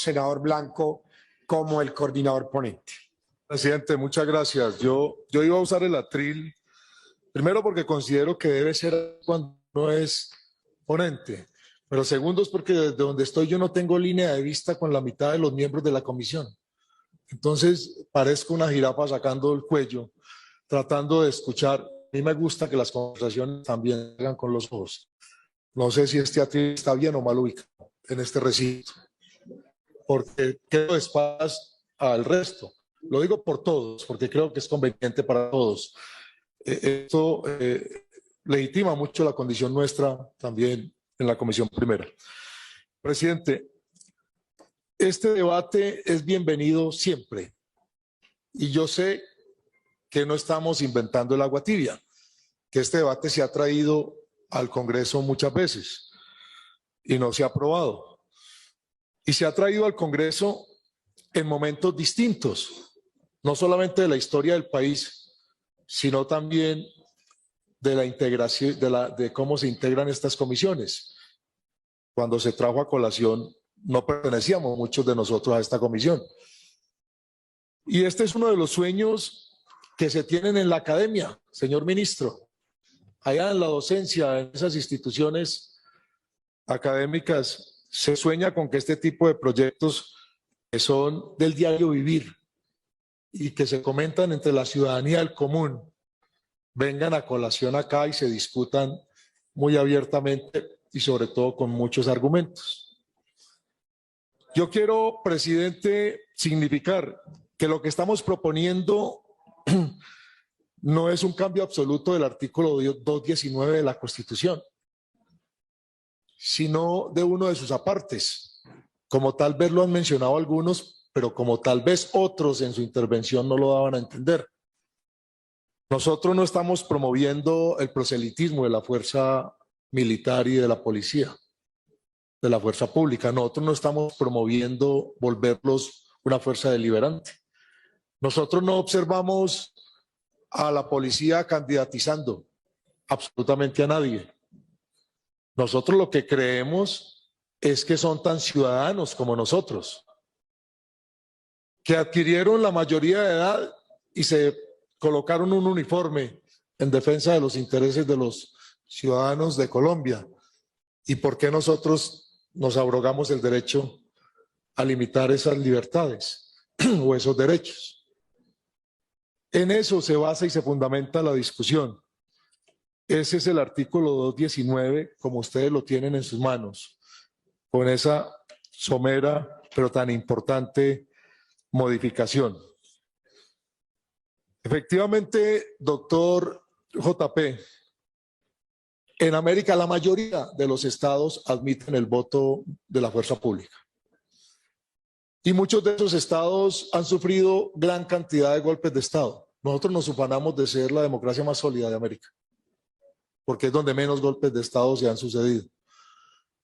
senador Blanco como el coordinador ponente. Presidente, muchas gracias. Yo iba a usar el atril, primero porque considero que debe ser cuando no es ponente, pero segundo es porque desde donde estoy yo no tengo línea de vista con la mitad de los miembros de la comisión. Entonces parezco una jirafa sacando el cuello, tratando de escuchar. A mí me gusta que las conversaciones también hagan con los ojos. No sé si este atril está bien o mal ubicado en este recinto, porque quedo de espaldas al resto. Lo digo por todos, porque creo que es conveniente para todos. Esto legitima mucho la condición nuestra también en la Comisión Primera. Presidente, este debate es bienvenido siempre. Y yo sé que no estamos inventando el agua tibia, que este debate se ha traído al Congreso muchas veces y no se ha aprobado. Y se ha traído al Congreso en momentos distintos, no solamente de la historia del país, sino también de la integración, de cómo se integran estas comisiones. Cuando se trajo a colación, no pertenecíamos muchos de nosotros a esta comisión. Y este es uno de los sueños que se tienen en la academia, señor ministro. Allá en la docencia, en esas instituciones académicas, se sueña con que este tipo de proyectos que son del diario vivir y que se comentan entre la ciudadanía del común, vengan a colación acá y se discutan muy abiertamente y sobre todo con muchos argumentos. Yo quiero, presidente, significar que lo que estamos proponiendo no es un cambio absoluto del artículo 219 de la Constitución, sino de uno de sus apartes, como tal vez lo han mencionado algunos, pero como tal vez otros en su intervención no lo daban a entender. Nosotros no estamos promoviendo el proselitismo de la fuerza militar y de la policía, de la fuerza pública. Nosotros no estamos promoviendo volverlos una fuerza deliberante. Nosotros no observamos a la policía candidatizando absolutamente a nadie. Nosotros lo que creemos es que son tan ciudadanos como nosotros, que adquirieron la mayoría de edad y se colocaron un uniforme en defensa de los intereses de los ciudadanos de Colombia. ¿Y por qué nosotros nos abrogamos el derecho a limitar esas libertades o esos derechos? En eso se basa y se fundamenta la discusión. Ese es el artículo 219, como ustedes lo tienen en sus manos, con esa somera pero tan importante modificación. Efectivamente, doctor JP, en América la mayoría de los estados admiten el voto de la fuerza pública. Y muchos de esos estados han sufrido gran cantidad de golpes de estado. Nosotros nos ufanamos de ser la democracia más sólida de América, porque es donde menos golpes de estado se han sucedido.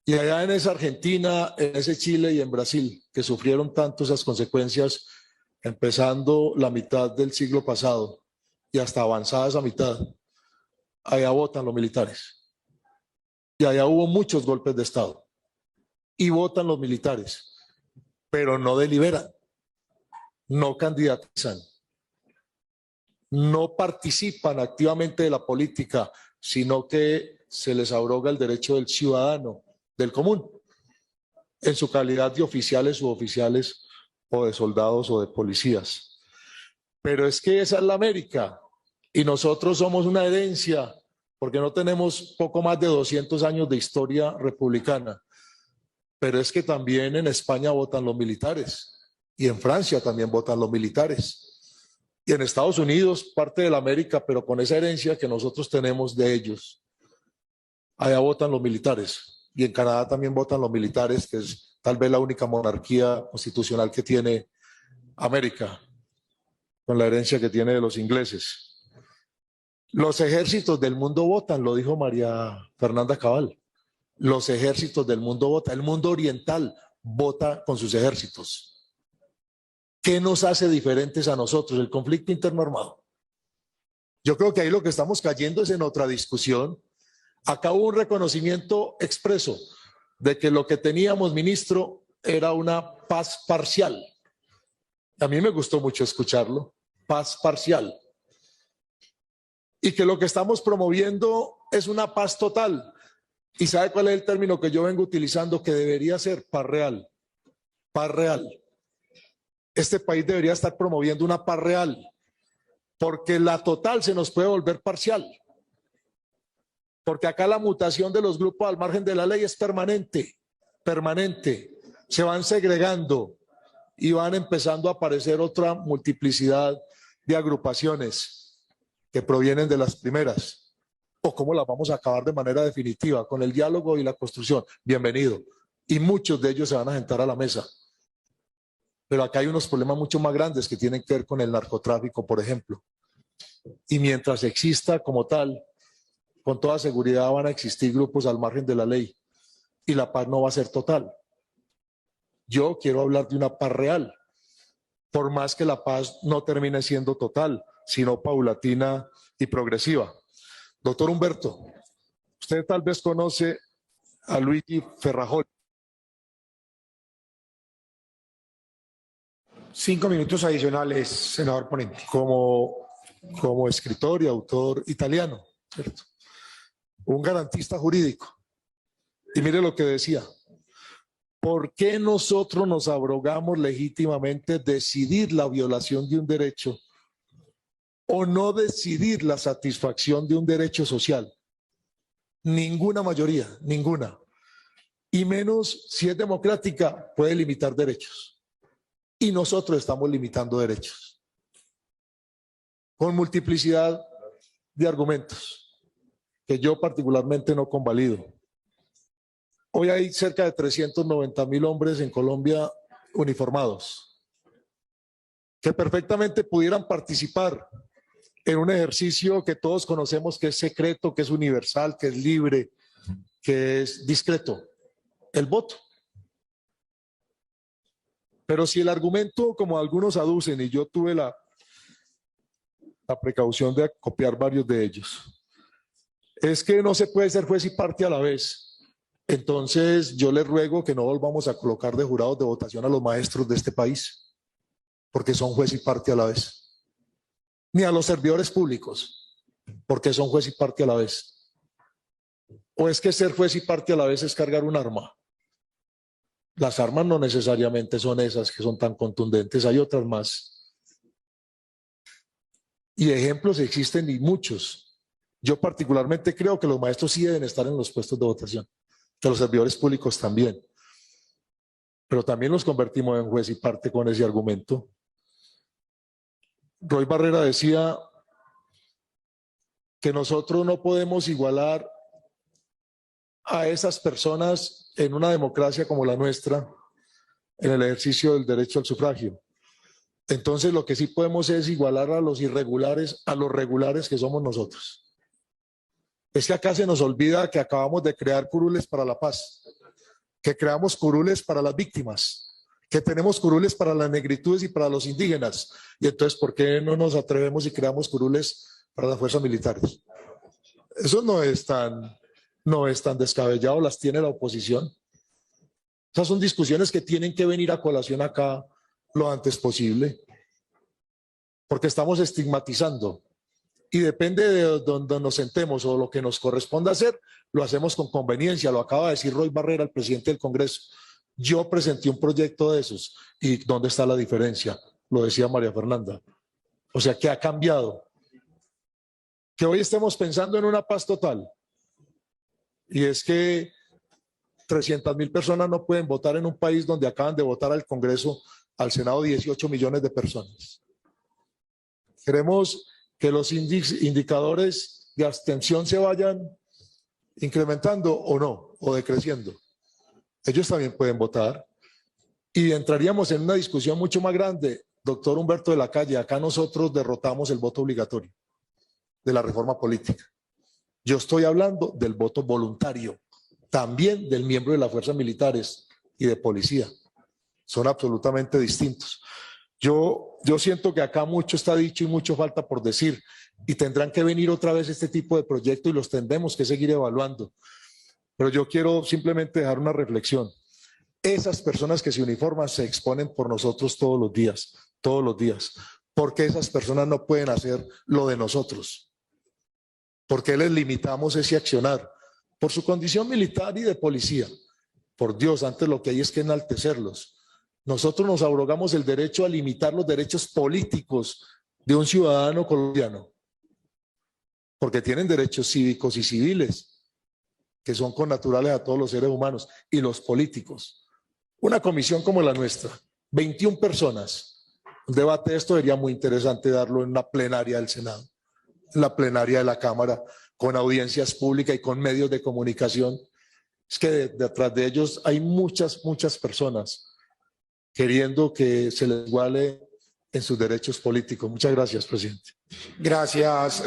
Y allá en esa Argentina, en ese Chile y en Brasil, que sufrieron tanto esas consecuencias, empezando la mitad del siglo pasado y hasta avanzada esa mitad, allá votan los militares. Y allá hubo muchos golpes de estado. Y votan los militares, pero no deliberan, no candidatizan, no participan activamente de la política, sino que se les abroga el derecho del ciudadano, del común, en su calidad de oficiales, suboficiales o de soldados o de policías. Pero es que esa es la América y nosotros somos una herencia porque no tenemos poco más de 200 años de historia republicana. Pero es que también en España votan los militares y en Francia también votan los militares. Y en Estados Unidos, parte de la América, pero con esa herencia que nosotros tenemos de ellos, allá votan los militares. Y en Canadá también votan los militares, que es tal vez la única monarquía constitucional que tiene América, con la herencia que tiene de los ingleses. Los ejércitos del mundo votan, lo dijo María Fernanda Cabal. Los ejércitos del mundo votan, el mundo oriental vota con sus ejércitos. ¿Qué nos hace diferentes a nosotros? El conflicto interno armado. Yo creo que ahí lo que estamos cayendo es en otra discusión. Acá hubo un reconocimiento expreso de que lo que teníamos, ministro, era una paz parcial. A mí me gustó mucho escucharlo, paz parcial. Y que lo que estamos promoviendo es una paz total. ¿Y sabe cuál es el término que yo vengo utilizando? Que debería ser paz real. Paz real. Este país debería estar promoviendo una paz real, porque la total se nos puede volver parcial. Porque acá la mutación de los grupos al margen de la ley es permanente, permanente. Se van segregando y van empezando a aparecer otra multiplicidad de agrupaciones que provienen de las primeras. ¿O cómo las vamos a acabar de manera definitiva? Con el diálogo y la construcción. Bienvenido. Y muchos de ellos se van a sentar a la mesa. Pero acá hay unos problemas mucho más grandes que tienen que ver con el narcotráfico, por ejemplo. Y mientras exista como tal, con toda seguridad van a existir grupos al margen de la ley y la paz no va a ser total. Yo quiero hablar de una paz real, por más que la paz no termine siendo total, sino paulatina y progresiva. Doctor Humberto, usted tal vez conoce a Luigi Ferrajoli. 5 minutos adicionales, senador ponente. Como escritor y autor italiano, ¿cierto? Un garantista jurídico. Y mire lo que decía. ¿Por qué nosotros nos abrogamos legítimamente decidir la violación de un derecho o no decidir la satisfacción de un derecho social? Ninguna mayoría, ninguna. Y menos si es democrática, puede limitar derechos. Y nosotros estamos limitando derechos con multiplicidad de argumentos que yo particularmente no convalido. Hoy hay cerca de 390.000 hombres en Colombia uniformados que perfectamente pudieran participar en un ejercicio que todos conocemos que es secreto, que es universal, que es libre, que es discreto, el voto. Pero si el argumento, como algunos aducen, y yo tuve la precaución de copiar varios de ellos, es que no se puede ser juez y parte a la vez, entonces yo les ruego que no volvamos a colocar de jurados de votación a los maestros de este país, porque son juez y parte a la vez, ni a los servidores públicos, porque son juez y parte a la vez. ¿O es que ser juez y parte a la vez es cargar un arma? Las armas no necesariamente son esas que son tan contundentes, hay otras más. Y ejemplos existen y muchos. Yo particularmente creo que los maestros sí deben estar en los puestos de votación, que los servidores públicos también. Pero también los convertimos en juez y parte con ese argumento. Roy Barrera decía que nosotros no podemos igualar a esas personas en una democracia como la nuestra en el ejercicio del derecho al sufragio. Entonces lo que sí podemos es igualar a los irregulares a los regulares que somos nosotros. Es que acá se nos olvida que acabamos de crear curules para la paz, que creamos curules para las víctimas, que tenemos curules para las negritudes y para los indígenas. Y entonces, ¿por qué no nos atrevemos y creamos curules para las fuerzas militares? Eso no es tan descabellado, las tiene la oposición. Esas son discusiones que tienen que venir a colación acá lo antes posible, porque estamos estigmatizando y depende de donde nos sentemos o lo que nos corresponda hacer, lo hacemos con conveniencia. Lo acaba de decir Roy Barrera, el presidente del Congreso. Yo presenté un proyecto de esos. ¿Y dónde está la diferencia? Lo decía María Fernanda. O sea, ¿qué ha cambiado? Que hoy estemos pensando en una paz total. Y es que 300.000 personas no pueden votar en un país donde acaban de votar al Congreso, al Senado, 18 millones de personas. Queremos que los indicadores de abstención se vayan incrementando o no, o decreciendo. Ellos también pueden votar. Y entraríamos en una discusión mucho más grande. Doctor Humberto de la Calle, acá nosotros derrotamos el voto obligatorio de la reforma política. Yo estoy hablando del voto voluntario, también del miembro de las fuerzas militares y de policía. Son absolutamente distintos. Yo siento que acá mucho está dicho y mucho falta por decir, y tendrán que venir otra vez este tipo de proyectos y los tendremos que seguir evaluando. Pero yo quiero simplemente dejar una reflexión. Esas personas que se uniforman se exponen por nosotros todos los días, porque esas personas no pueden hacer lo de nosotros. ¿Por qué les limitamos ese accionar? Por su condición militar y de policía. Por Dios, antes lo que hay es que enaltecerlos. Nosotros nos abrogamos el derecho a limitar los derechos políticos de un ciudadano colombiano, porque tienen derechos cívicos y civiles, que son connaturales a todos los seres humanos, y los políticos. Una comisión como la nuestra, 21 personas, un debate de esto sería muy interesante darlo en una plenaria del Senado, en la plenaria de la Cámara, con audiencias públicas y con medios de comunicación. Es que detrás de ellos hay muchas personas queriendo que se les iguale en sus derechos políticos. Muchas gracias, presidente. Gracias.